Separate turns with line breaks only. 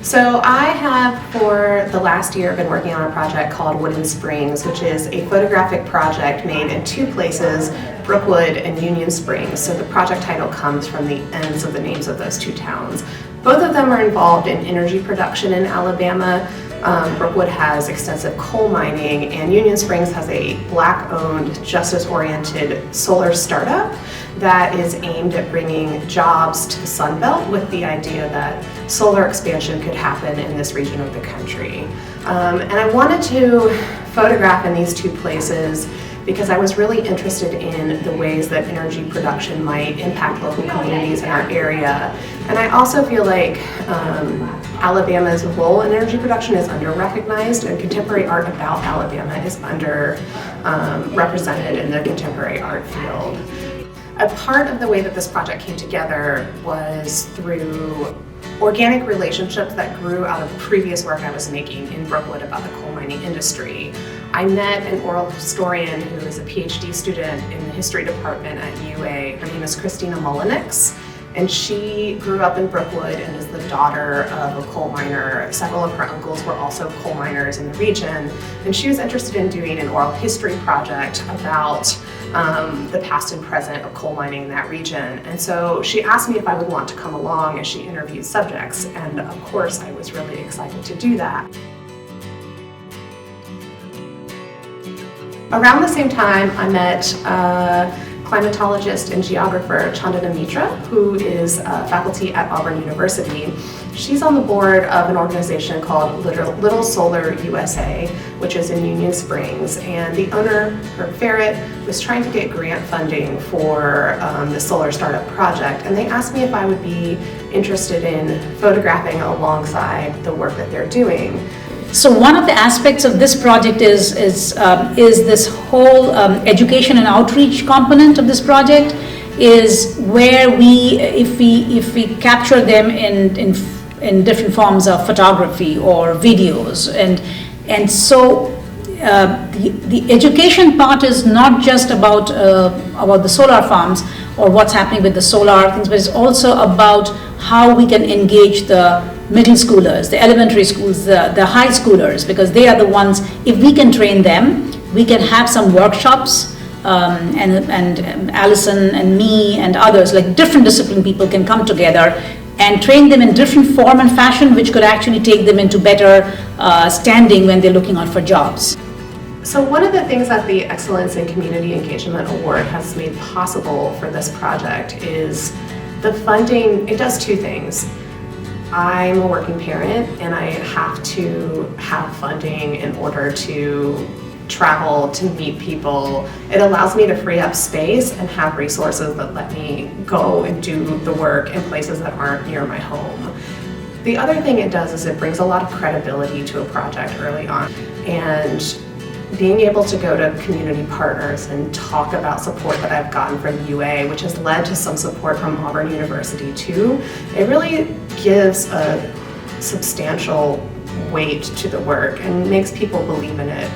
So I have, for the last year, been working on a project called Wooden Springs, which is a photographic project made in two places, Brookwood and Union Springs. So the project title comes from the ends of the names of those two towns. Both of them are involved in energy production in Alabama. Brookwood has extensive coal mining, and Union Springs has a Black-owned, justice-oriented solar startup that is aimed at bringing jobs to the Sun Belt with the idea that solar expansion could happen in this region of the country. And I wanted to photograph in these two places because I was really interested in the ways that energy production might impact local communities in our area. And I also feel like Alabama's role in energy production is under-recognized, and contemporary art about Alabama is represented in the contemporary art field. A part of the way that this project came together was through organic relationships that grew out of previous work I was making in Brookwood about the coal mining industry. I met an oral historian who is a PhD student in the history department at UA. Her name is Christina Mullenix, and she grew up in Brookwood and is the daughter of a coal miner. Several of her uncles were also coal miners in the region, and she was interested in doing an oral history project about the past and present of coal mining in that region. And so she asked me if I would want to come along as she interviewed subjects, and of course I was really excited to do that. Around the same time, I met climatologist and geographer Chandana Mitra, who is faculty at Auburn University. She's on the board of an organization called Little Solar USA, which is in Union Springs, and the owner, Herb Ferret, was trying to get grant funding for the solar startup project, and they asked me if I would be interested in photographing alongside the work that they're doing.
So one of the aspects of this project is this whole education and outreach component of this project, is where if we capture them in different forms of photography or videos, and so the education part is not just about the solar farms or what's happening with the solar things, but it's also about how we can engage the middle schoolers, the elementary schools, the high schoolers, because they are the ones, if we can train them, we can have some workshops, and Allison and me and others, like different discipline people, can come together and train them in different form and fashion, which could actually take them into better standing when they're looking out for jobs.
So one of the things that the Excellence in Community Engagement Award has made possible for this project is the funding. It does two things. I'm a working parent, and I have to have funding in order to travel, to meet people. It allows me to free up space and have resources that let me go and do the work in places that aren't near my home. The other thing it does is it brings a lot of credibility to a project early on, and being able to go to community partners and talk about support that I've gotten from UA, which has led to some support from Auburn University too, it really gives a substantial weight to the work and makes people believe in it.